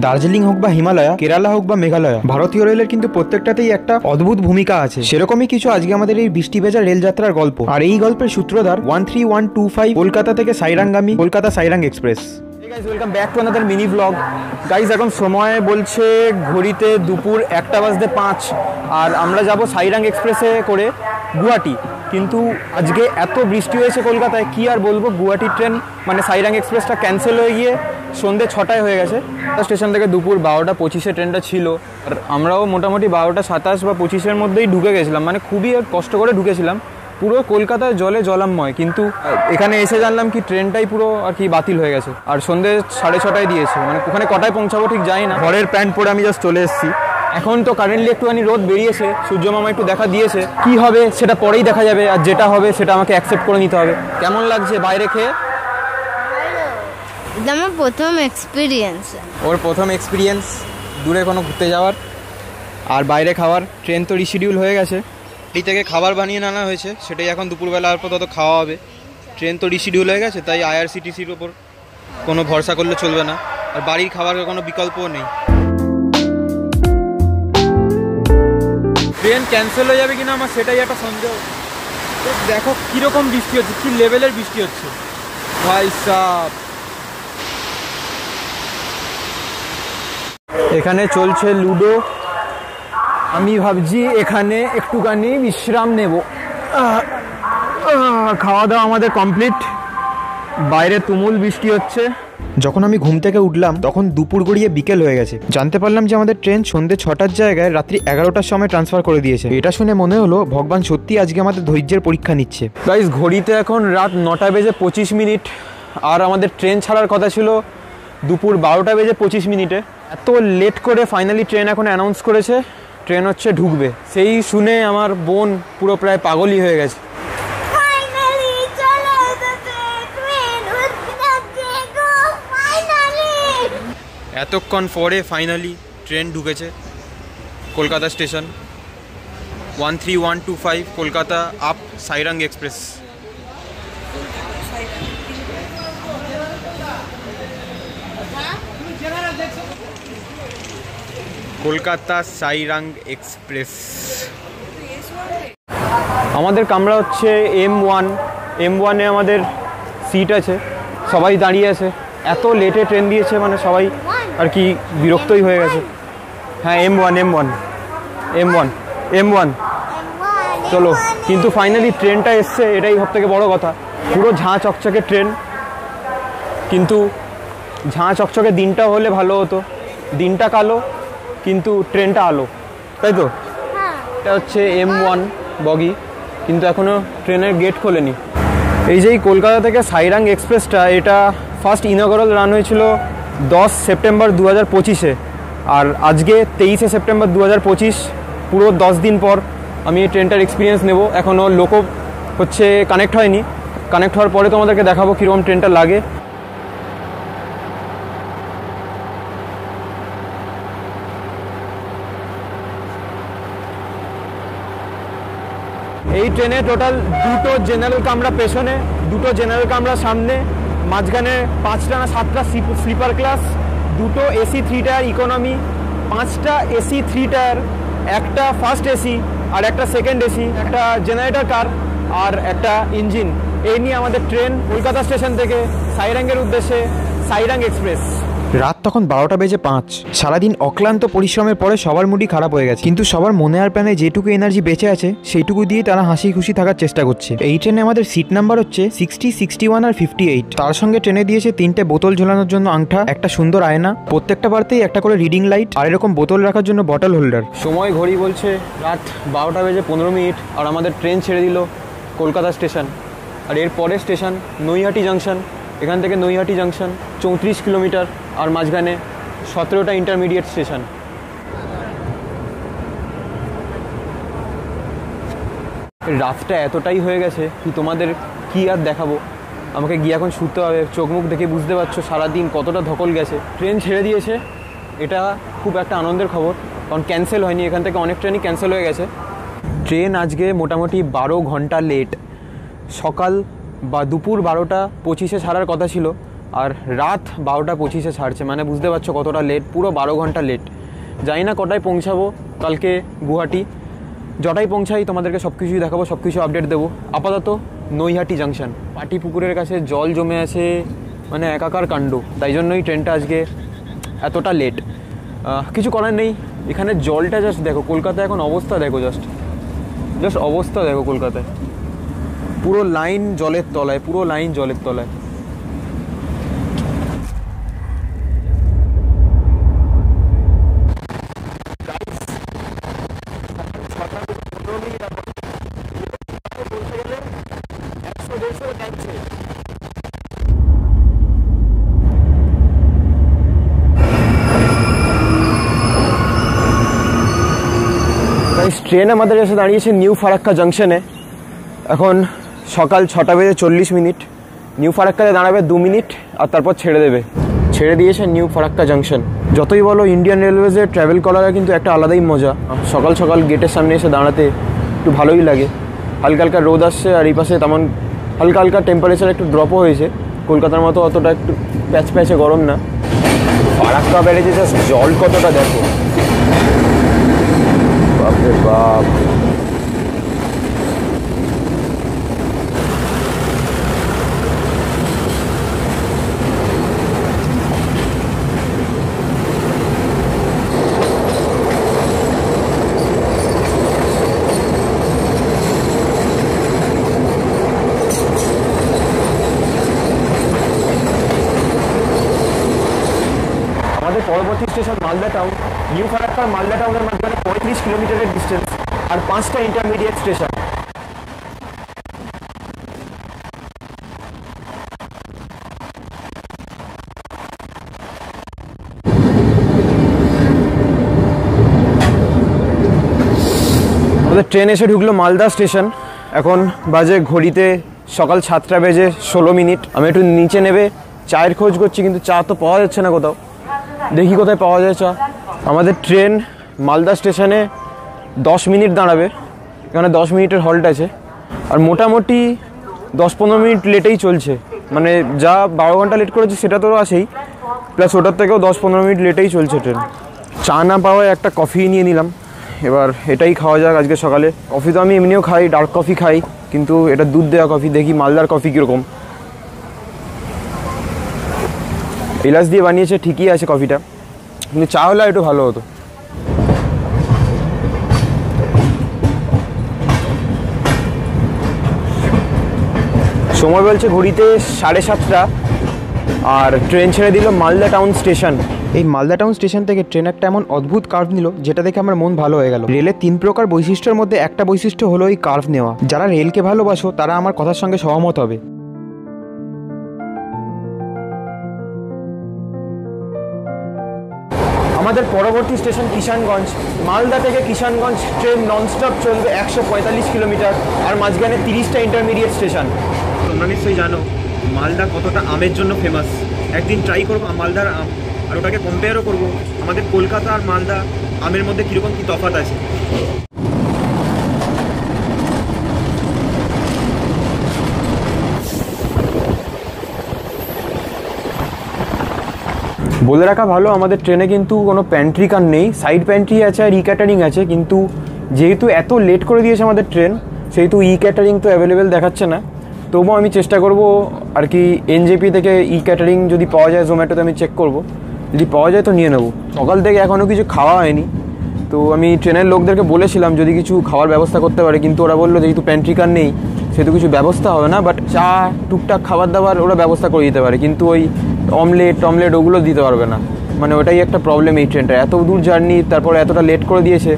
দার্জিলিং হোক বা হিমালয়, কেরালা হোক বা মেঘালয়, ভারতীয় রেলের কিন্তু প্রত্যেকটাতেই একটা অদ্ভুত ভূমিকা আছে। সেরকমই কিছু আজকে আমাদের এই বৃষ্টি ভেজা রেলযাত্রার গল্প। আর এই গল্পের সূত্রধার 13125 কলকাতা থেকে সাইরাঙ্গামী Kolkata Sairang express. Welcome back to another mini blog. Guys এখন সময় বলছে ঘড়িতে দুপুর 1:05 আর আমরা যাব সাইরাং এক্সপ্রেসে করে গুয়াহাটি। কিন্তু আজকে এত বৃষ্টি হয়েছে কলকাতায়, কি আর বলবো। গুয়াহাটির ট্রেন মানে সাইরাং এক্সপ্রেসটা ক্যান্সেল হয়ে গিয়ে সন্ধ্যে 6টায় হয়ে গেছে। স্টেশন থেকে দুপুর 12:25 ট্রেনটা ছিল, আর আমরাও মোটামুটি 12:27 বা 25-এর মধ্যেই ঢুকে গেছিলাম। মানে খুবই কষ্ট করে ঢুকেছিলাম। পুরো কলকাতায় জলে জলাময়, কিন্তু এখানে এসে জানলাম কি ট্রেনটাই পুরো আর কি বাতিল হয়ে গেছে। আর সন্ধ্যে 6:30 দিয়েছে, মানে ওখানে কটায় পৌঁছাবো ঠিক যাই না। ঘরের প্যান্ট পরে আমি জাস্ট চলে এসেছি। এখন তো কারেন্টলি একটুখানি রোদ বেরিয়েছে, সূর্য মামা একটু দেখা দিয়েছে। কি হবে সেটা পরেই দেখা যাবে, আর যেটা হবে সেটা আমাকে অ্যাকসেপ্ট করে নিতে হবে। কেমন লাগছে বাইরে খেয়ে? আমার প্রথম এক্সপিরিয়েন্স। ওর প্রথম এক্সপিরিয়েন্স দূরে কোনো ঘুরতে যাওয়ার আর বাইরে খাওয়ার। ট্রেন তো রিশিডিউল হয়ে গেছে, এই থেকে খাবার বানিয়ে আনা হয়েছে, সেটাই এখন দুপুরবেলা আপাতত খাওয়া হবে। ট্রেন তো রিশিডিউল হয়ে গেছে, তাই আইআরসিটিসির ওপর কোনো ভরসা করলে চলবে না, আর বাড়ির খাবারের কোনো বিকল্পও নেই। ট্রেন ক্যান্সেল হয়ে যাবে কিনা আমার সেটাই একটা সন্দেহ। দেখো কীরকম বৃষ্টি হচ্ছে, কী লেভেলের বৃষ্টি হচ্ছে ভাই সাব। এখানে চলছে লুডো। আমি ভাবছি এখানে একটুখানি বিশ্রাম নেব। খাওয়া দাওয়া আমাদের কমপ্লিট। বাইরে তুমুল বৃষ্টি হচ্ছে। যখন আমি ঘুম থেকে উঠলাম তখন দুপুর গড়িয়ে বিকেল হয়ে গেছে। জানতে পারলাম যে আমাদের ট্রেন সন্ধ্যে 6টার জায়গায় রাত্রি 11টার সময় ট্রান্সফার করে দিয়েছে। এটা শুনে মনে হলো ভগবান সত্যি আজকে আমাদের ধৈর্যের পরীক্ষা নিচ্ছে। গাইস, ঘড়িতে এখন রাত 9:25। আর আমাদের ট্রেন ছাড়ার কথা ছিল দুপুর 12:25। এত লেট করে ফাইনালি ট্রেন এখন অ্যানাউন্স করেছে ট্রেন হচ্ছে ঢুকবে। সেই শুনে আমার বোন পুরো প্রায় পাগলই হয়ে গেছে। এতক্ষণ পরে ফাইনালি ট্রেন ঢুকেছে Kolkata station. 13125 Kolkata up Sairang express. Kolkata Sairang express. আমাদের কামরা হচ্ছে M1 আমাদের সিট আছে, সবাই দাঁড়িয়ে আছে। এত লেটে ট্রেন দিয়েছে, মানে সবাই আর কি বিরক্তই হয়ে গেছে। হ্যাঁ, M1 চলো। কিন্তু ফাইনালি ট্রেনটা এসছে, এটাই সব থেকে বড় কথা। পুরো ঝাঁ চকচকে ট্রেন, কিন্তু ঝাঁ চকচকে দিনটা হলে ভালো হতো। দিনটা কালো কিন্তু ট্রেনটা আলো, তাই তো? এটা হচ্ছে M1 বগি, কিন্তু এখনও ট্রেনের গেট খোলেনি। এই যে কলকাতা থেকে সাইরাং এক্সপ্রেসটা, এটা ফার্স্ট ইনঅগারাল রান হয়েছিল 10 সেপ্টেম্বর 2025-এ। আর আজকে 23 সেপ্টেম্বর 2025, পুরো 10 দিন পর আমি এই ট্রেনটার এক্সপিরিয়েন্স নেব। এখনও লোকো হচ্ছে কানেক্ট হয়নি। কানেক্ট হওয়ার পরে তোমাদেরকে দেখাবো কীরকম ট্রেনটা লাগে। এই ট্রেনে টোটাল 2টো জেনারেল কামরা পেছনে, 2টো জেনারেল কামরা সামনে, মাঝখানে 5টা না 7টা স্লিপার ক্লাস, 2টো এসি 3 টায়ার ইকোনমি, 5টা এসি 3 টায়ার, একটা ফার্স্ট এসি আর একটা সেকেন্ড এসি, একটা জেনারেটর কার আর একটা ইঞ্জিন। এই নিয়ে আমাদের ট্রেন কলকাতা স্টেশন থেকে সাইরাংয়ের উদ্দেশ্যে সাইরাং এক্সপ্রেস। রাত তখন 12:05। সারাদিন অক্লান্ত পরিশ্রমের পরে সবার মুডই খারাপ হয়ে গেছে, কিন্তু সবার মনে আর প্রাণে যেটুকু এনার্জি বেঁচে আছে সেইটুকু দিয়ে তারা হাসি খুশি থাকার চেষ্টা করছে। এই ট্রেনে আমাদের সিট নাম্বার হচ্ছে 60, 61 আর 58। তার সঙ্গে ট্রেনে দিয়েছে 3টে বোতল ঝোলানোর জন্য আংটা, একটা সুন্দর আয়না, প্রত্যেকটা বারতেই একটা করে রিডিং লাইট, আর এরকম বোতল রাখার জন্য বটল হোল্ডার। সময় ঘড়ি বলছে রাত 12:15 আর আমাদের ট্রেন ছেড়ে দিল কলকাতা স্টেশন। আর এর পরের স্টেশন নৈহাটি জাংশন। এখান থেকে নৈহাটি জাংশন 34 কিলোমিটার, আর মাঝখানে 17টা ইন্টারমিডিয়েট স্টেশন। রাতটা এতটাই হয়ে গেছে কি তোমাদের কি আর দেখাবো। আমাকে গিয়ে এখন শুতে হবে। চোখ মুখ দেখে বুঝতে পারছো সারাদিন কতটা ধকল গেছে। ট্রেন ছেড়ে দিয়েছে, এটা খুব একটা আনন্দের খবর, কারণ ক্যান্সেল হয়নি। এখান থেকে অনেক ট্রেনই ক্যান্সেল হয়ে গেছে। ট্রেন আজকে মোটামুটি 12 ঘন্টা লেট। সকাল বা দুপুর 12:25 ছাড়ার কথা ছিল, আর রাত 12:25 ছাড়ছে, মানে বুঝতে পারছো কতটা লেট, পুরো 12 ঘন্টা লেট। জানি না কটায় পৌঁছাবো কালকে গুয়াহাটি। যটাই পৌঁছাই তোমাদেরকে সব কিছুই দেখাবো, সব কিছু আপডেট দেবো। আপাতত নৈহাটি জাংশন, পাটি পুকুরের কাছে জল জমে আছে, মানে একাকার কাণ্ড, তাই জন্যই ট্রেনটা আজকে এতটা লেট। কিছু করার নেই, এখানে জলটা জাস্ট দেখো, কলকাতায় এখন অবস্থা দেখো, জাস্ট অবস্থা দেখো কলকাতায়, পুরো লাইন জলের তলায়, পুরো লাইন জলের তলায়। ট্রেন আমাদের এসে দাঁড়িয়েছে নিউ ফারাক্কা জাংশনে। এখন সকাল 6:40। নিউ ফারাক্কাতে দাঁড়াবে 2 মিনিট আর তারপর ছেড়ে দিয়েছে নিউ ফারাক্কা জাংশন। যতই বলো ইন্ডিয়ান রেলওয়েজে ট্রাভেল করার কিন্তু একটা আলাদাই মজা। সকাল সকাল গেটের সামনে এসে দাঁড়াতে একটু ভালোই লাগে। হালকা হালকা রোদ আসছে, আর এই পাশে তেমন হালকা হালকা টেম্পারেচার একটু ড্রপও হয়েছে, কলকাতার মতো অতটা একটু প্যাচে গরম না। ফারাক্কা ব্যারেজে জাস্ট জল কতটা দেখো, বাপরে বাপ। আমাদের পরবর্তী station Malda town. New Farakka Malda টাউনের মাঝখানে 35 কিলোমিটারের ডিস্টেন্স আর 5টা ইন্টারমিডিয়েট স্টেশন। আমাদের ট্রেন এসে ঢুকলো মালদা স্টেশন। এখন বাজে ঘড়িতে সকাল 7:16। আমি একটু নিচে নেবে চায়ের খোঁজ করছি, কিন্তু চা তো পাওয়া যাচ্ছে না কোথাও। দেখি কোথায় পাওয়া যায় চা। আমাদের ট্রেন মালদা স্টেশনে 10 মিনিট দাঁড়াবে, এখানে 10 মিনিটের হল্ট আছে, আর মোটামুটি 10-15 মিনিট লেটেই চলছে। মানে যা 12 ঘন্টা লেট করেছে সেটা তো আছেই, প্লাস ওটার থেকেও 10-15 মিনিট লেটেই চলছে ট্রেন। চা না পাওয়ায় একটা কফি নিয়ে নিলাম, এবার এটাই খাওয়া যাক আজকে সকালে। কফি তো আমি এমনিও খাই, ডার্ক কফি খাই, কিন্তু এটা দুধ দেওয়া কফি। দেখি মালদার কফি কীরকম। এলাচ দিয়ে বানিয়েছে, ঠিকই আছে কফিটা, কিন্তু চা হলে একটু ভালো হতো। সময় বলছে ঘড়িতে 7:30, আর ট্রেন ছেড়ে দিল মালদা টাউন স্টেশন। এই মালদা টাউন স্টেশন থেকে ট্রেন একটা এমন অদ্ভুত কার্ভ নিল, যেটা দেখে আমার মন ভালো হয়ে গেল। রেলের 3 প্রকার বৈশিষ্ট্যের মধ্যে একটা বৈশিষ্ট্য হলো এই কার্ভ নেওয়া। যারা রেলকে ভালোবাসো তারা আমার কথার সঙ্গে সহমত হবে। আমাদের পরবর্তী স্টেশন কিষানগঞ্জ। মালদা থেকে কিষানগঞ্জ ট্রেন ননস্টপ চলবে 145 কিলোমিটার, আর মাঝখানে 30টা ইন্টারমিডিয়েট স্টেশন। তোমরা নিশ্চয়ই জানো মালদা কতটা আমের জন্য ফেমাস। একদিন ট্রাই করবো মালদার আম, আর ওটাকে কম্পেয়ারও করবো আমাদের কলকাতা আর মালদা আমের মধ্যে কীরকম কী তফাৎ আছে। বলে রাখা ভালো, আমাদের ট্রেনে কিন্তু কোনো প্যান্ট্রি কার নেই। সাইড প্যান্ট্রি আছে আর ই ক্যাটারিং আছে, কিন্তু যেহেতু এত লেট করে দিয়েছে আমাদের ট্রেন, সেহেতু ই ক্যাটারিং তো অ্যাভেলেবেল দেখাচ্ছে না। তবুও আমি চেষ্টা করব আর কি, এনজেপি থেকে ই ক্যাটারিং যদি পাওয়া যায়, জোম্যাটোতে আমি চেক করব, যদি পাওয়া যায় তো নিয়ে নেব। সকাল থেকে এখনও কিছু খাওয়া হয়নি, তো আমি ট্রেনের লোকদেরকে বলেছিলাম যদি কিছু খাওয়ার ব্যবস্থা করতে পারে, কিন্তু ওরা বললো যেহেতু প্যান্ট্রি কার নেই সেহেতু কিছু ব্যবস্থা হবে না, বাট চা টুকটাক খাবার দাবার ওরা ব্যবস্থা করে দিতে পারে, কিন্তু ওই অমলেট ওগুলো দিতে পারবে না। মানে ওটাই একটা প্রবলেম এই ট্রেনটা, এত দূর জার্নি, তারপরে এতটা লেট করে দিয়েছে।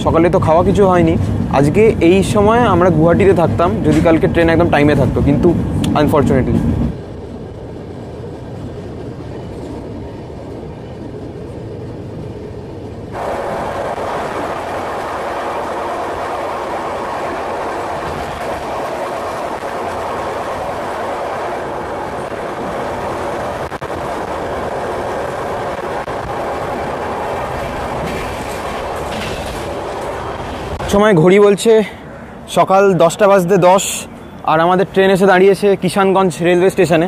সকালে তো খাওয়া কিছু হয়নি। আজকে এই সময় আমরা গুয়াহাটিতে থাকতাম যদি কালকে ট্রেন একদম টাইমে থাকতো, কিন্তু আনফর্চুনেটলি। সময় ঘড়ি বলছে সকাল 10:10, আর আমাদের ট্রেন এসে দাঁড়িয়েছে কিষানগঞ্জ রেলওয়ে স্টেশনে।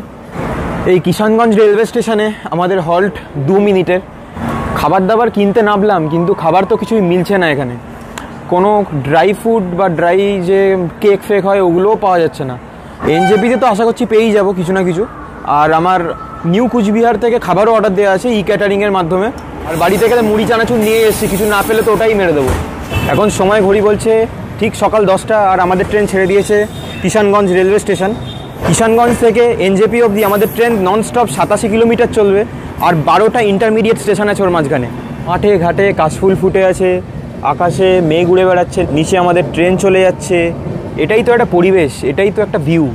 এই কিষানগঞ্জ রেলওয়ে স্টেশনে আমাদের হল্ট 2 মিনিটের। খাবার দাবার কিনতে নামলাম, কিন্তু খাবার তো কিছুই মিলছে না এখানে। কোনো ড্রাই ফুড বা ড্রাই যে কেক ফেক হয় ওগুলোও পাওয়া যাচ্ছে না। এনজেপিতে তো আশা করছি পেয়েই যাবো কিছু না কিছু। আর আমার নিউ কুচবিহার থেকে খাবারও অর্ডার দেওয়া আছে ক্যাটারিংয়ের মাধ্যমে। আর বাড়ি থেকে মুড়ি চানাচুর নিয়ে এসেছি, কিছু না পেলে তো ওটাই মেরে দেবো। এখন সময় ঘড়ি বলছে ঠিক সকাল 10টা, আর আমাদের ট্রেন ছেড়ে দিয়েছে কিষানগঞ্জ রেলওয়ে স্টেশন। কিষানগঞ্জ থেকে এনজেপি অবধি আমাদের ট্রেন ননস্টপ 87 কিলোমিটার চলবে। আর 12টা ইন্টারমিডিয়েট স্টেশন আছে ওর মাঝখানে। মাঠে ঘাটে কাশফুল ফুটে আছে, আকাশে মেঘ উড়ে বেড়াচ্ছে, নিচে আমাদের ট্রেন চলে যাচ্ছে। এটাই তো একটা পরিবেশ, এটাই তো একটা ভিউ।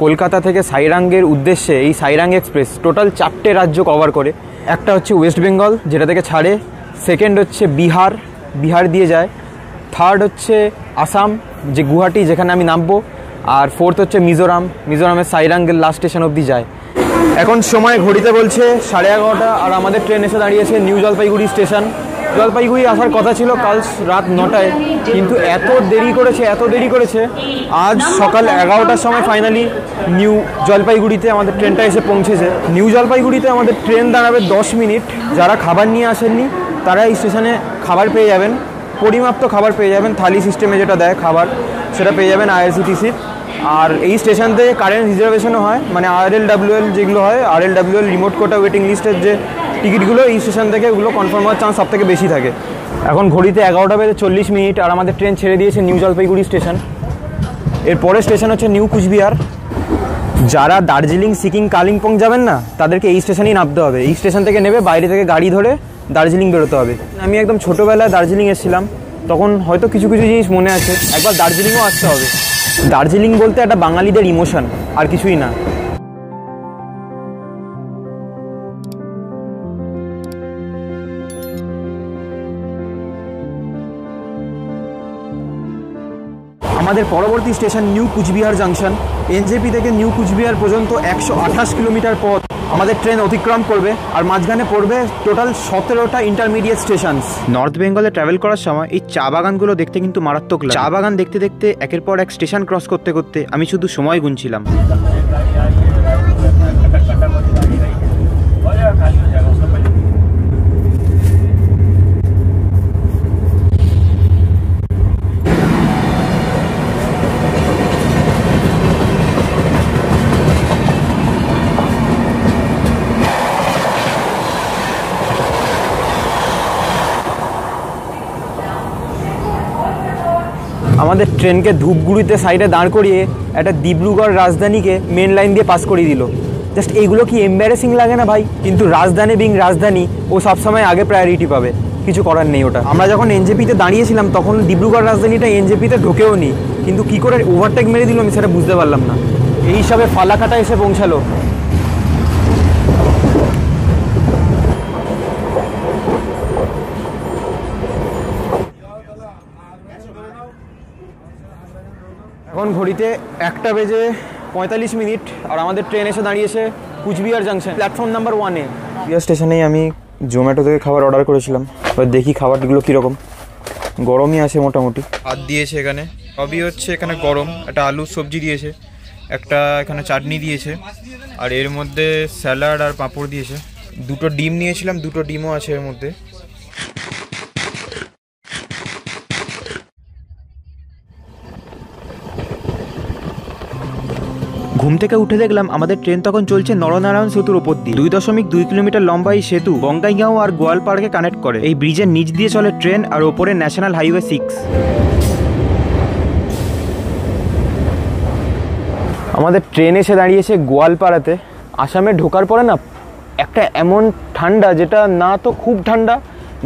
কলকাতা থেকে সাইরাঙ্গের উদ্দেশ্যে এই সাইরাং এক্সপ্রেস টোটাল 4টে রাজ্য কভার করে। একটা হচ্ছে ওয়েস্ট বেঙ্গল, যেটা থেকে ছাড়ে। সেকেন্ড হচ্ছে বিহার দিয়ে যায়। থার্ড হচ্ছে আসাম, যে গুয়াহাটি, যেখানে আমি নামবো। আর ফোর্থ হচ্ছে মিজোরামের সাইরাঙ্গের লাস্ট স্টেশন অবধি যায়। এখন সময় ঘড়িতে বলছে 11:30, আর আমাদের ট্রেন এসে দাঁড়িয়েছে নিউ জলপাইগুড়ি স্টেশন। জলপাইগুড়ি আসার কথা ছিল কাল রাত 9টায়, কিন্তু এত দেরি করেছে। আজ সকাল 11টার সময় ফাইনালি নিউ জলপাইগুড়িতে আমাদের ট্রেনটা এসে পৌঁছেছে। নিউ জলপাইগুড়িতে আমাদের ট্রেন দাঁড়াবে 10 মিনিট। যারা খাবার নিয়ে আসেননি তারা এই স্টেশনে খাবার পেয়ে যাবেন, পরিমাপ্ত খাবার পেয়ে যাবেন। থালি সিস্টেমে যেটা দেয় খাবার, সেটা পেয়ে যাবেন আইআরসিটিসির। আর এই স্টেশন থেকে কারেন্ট রিজার্ভেশনও হয়, মানে RLWL যেগুলো হয়, RLWL রিমোট কোটা ওয়েটিং লিস্টের যে টিকিটগুলো এই স্টেশন থেকে, ওগুলো কনফার্ম হওয়ার চান্স সবথেকে বেশি থাকে। এখন ঘড়িতে 11:40, আর আমাদের ট্রেন ছেড়ে দিয়েছে নিউ জলপাইগুড়ি স্টেশন। এর পরের স্টেশন হচ্ছে নিউ কুচবিহার। যারা দার্জিলিং, সিকিম, কালিম্পং যাবেন না, তাদেরকে এই স্টেশনেই নামতে হবে। এই স্টেশন থেকে নেবে বাইরে থেকে গাড়ি ধরে দার্জিলিং বেরোতে হবে। আমি একদম ছোটোবেলায় দার্জিলিং এসেছিলাম, তখন হয়তো কিছু জিনিস মনে আছে। একবার দার্জিলিংও আসতে হবে। দার্জিলিং বলতে একটা বাঙালিদের ইমোশন, আর কিছুই না। আমাদের পরবর্তী station new Cooch Behar junction. NJP থেকে নিউ কুচবিহার পর্যন্ত 128 কিলোমিটার পথ আমাদের ট্রেন অতিক্রম করবে। আর মাঝখানে পড়বে টোটাল 17টা ইন্টারমিডিয়েট স্টেশন। নর্থ বেঙ্গলে ট্রাভেল করার সময় এই চা বাগানগুলো দেখতে কিন্তু মারাত্মক লাগে। চা বাগান দেখতে দেখতে একের পর এক স্টেশন ক্রস করতে করতে আমি শুধু সময় গুনছিলাম। আমাদের ট্রেনকে ধূপগুড়িতে সাইডে দাঁড় করিয়ে একটা ডিব্রুগড় রাজধানীকে মেন লাইন দিয়ে পাস করিয়ে দিল। জাস্ট এইগুলো কি এম্বারেসিং লাগে না ভাই? কিন্তু রাজধানী বিং রাজধানী, ও সবসময় আগে প্রায়োরিটি পাবে, কিছু করার নেই ওটা। আমরা যখন এনজেপিতে দাঁড়িয়েছিলাম তখন ডিব্রুগড় রাজধানীটা এনজেপিতে ঢোকেও নি, কিন্তু কী করে ওভারটেক মেরে দিল আমি সেটা বুঝতে পারলাম না। এই হিসাবে ফালাকাটা এসে পৌঁছালো। এখন ঘড়িতে 1:45, আর আমাদের ট্রেন এসে দাঁড়িয়েছে কুচবিহার জাংশন, প্ল্যাটফর্ম নাম্বার 1-এ। কুচবিহার স্টেশনেই আমি জোম্যাটো থেকে খাবার অর্ডার করেছিলাম। এবার দেখি খাবারগুলো কীরকম। গরমই আছে মোটামুটি। ভাত দিয়েছে এখানে, সবই হচ্ছে এখানে গরম। একটা আলু সবজি দিয়েছে, একটা এখানে চাটনি দিয়েছে, আর এর মধ্যে স্যালাড আর পাঁপড় দিয়েছে। 2টো ডিম নিয়েছিলাম, 2টো ডিমও আছে এর মধ্যে। ঘুম থেকে উঠে দেখলাম আমাদের ট্রেন তখন চলছে নরনারায়ণ সেতুর ওপর দিয়ে। 2.2 কিলোমিটার লম্বা এই সেতু বঙ্গাইগাঁও আর গোয়ালপাড়কে কানেক্ট করে। এই ব্রিজের নিচ দিয়ে চলে ট্রেন, আর ওপরে ন্যাশনাল হাইওয়ে 6। আমাদের ট্রেন এসে দাঁড়িয়েছে গোয়ালপাড়াতে। আসামে ঢোকার পরে না একটা এমন ঠান্ডা, যেটা না তো খুব ঠান্ডা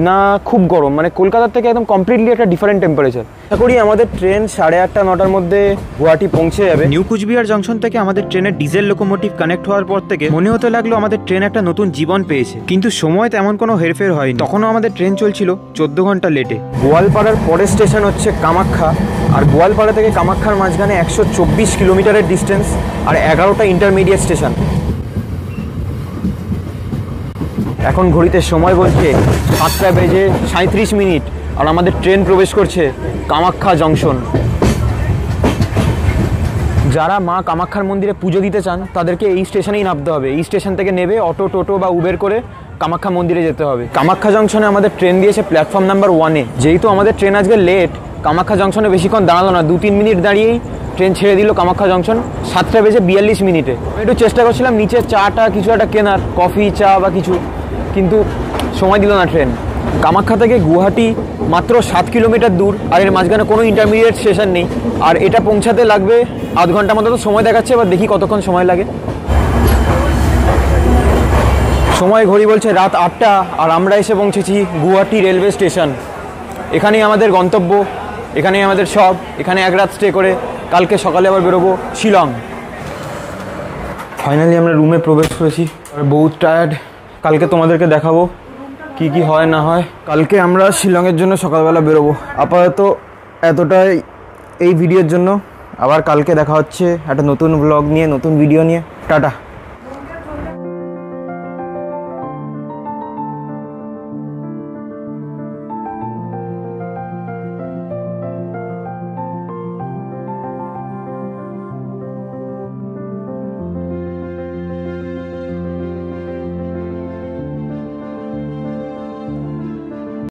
না খুব গরম, মানে কলকাতার থেকে একদম কমপ্লিটলি একটা ডিফারেন্ট টেম্পারেচার। আশা করি আমাদের ট্রেন 8:30-9টার মধ্যে গুয়াহাটি পৌঁছে যাবে। নিউ কুচবিহার জংশন থেকে আমাদের ট্রেনের ডিজেল লোকোমোটিভ কানেক্ট হওয়ার পর থেকে মনে হতে লাগলো আমাদের ট্রেন একটা নতুন জীবন পেয়েছে, কিন্তু সময় তেমন কোনো হেরফের হয়নি। তখনও আমাদের ট্রেন চলছিল 14 ঘন্টা লেটে। গোয়ালপাড়ার পরের স্টেশন হচ্ছে কামাখ্যা, আর গোয়ালপাড়া থেকে কামাখ্যার মাঝখানে 124 কিলোমিটারের ডিস্টেন্স, আর 11টা ইন্টারমিডিয়েট স্টেশন। এখন ঘড়িতে সময় বলছে 7:37 আর আমাদের ট্রেন প্রবেশ করছে কামাখ্যা জংশন। যারা মা কামাখ্যার মন্দিরে পুজো দিতে চান তাদেরকে এই স্টেশনেই নামতে হবে। এই স্টেশন থেকে নেবে অটো, টোটো বা উবের করে কামাখ্যা মন্দিরে যেতে হবে। কামাখ্যা জংশনে আমাদের ট্রেন দিয়েছে প্ল্যাটফর্ম নাম্বার 1-এ। যেহেতু আমাদের ট্রেন আজকে লেট, কামাখ্যা জংশনে বেশিক্ষণ দাঁড়ালো না, 2-3 মিনিট দাঁড়িয়েই ট্রেন ছেড়ে দিল কামাখ্যা জংশন 7:42। আমি একটু চেষ্টা করছিলাম নিচে চাটা কিছু একটা কেনার, কফি চা বা কিছু, কিন্তু সময় দিল না ট্রেন। কামাখ্যা থেকে গুয়াহাটি মাত্র 7 কিলোমিটার দূর, আর এর মাঝখানে কোনো ইন্টারমিডিয়েট স্টেশন নেই, আর এটা পৌঁছাতে লাগবে আধ ঘন্টা মতো তো সময় দেখাচ্ছে। এবার দেখি কতক্ষণ সময় লাগে। সময় ঘড়ি বলছে রাত 8টা, আর আমরা এসে পৌঁছেছি গুয়াহাটি রেলওয়ে স্টেশন। এখানেই আমাদের গন্তব্য, এখানেই আমাদের সব। এখানে এক রাত স্টে করে কালকে সকালে আবার বেরোবো শিলং। ফাইনালি আমরা রুমে প্রবেশ করেছি, আর বহুত টায়ার্ড। কালকে তোমাদেরকে দেখাবো কি কি হয় না হয়। কালকে আমরা শিলংয়ের জন্য সকালবেলা বেরোবো। আপাতত এতটাই এই ভিডিওর জন্য। আবার কালকে দেখা হচ্ছে একটা নতুন ব্লগ নিয়ে, নতুন ভিডিও নিয়ে। টাটা।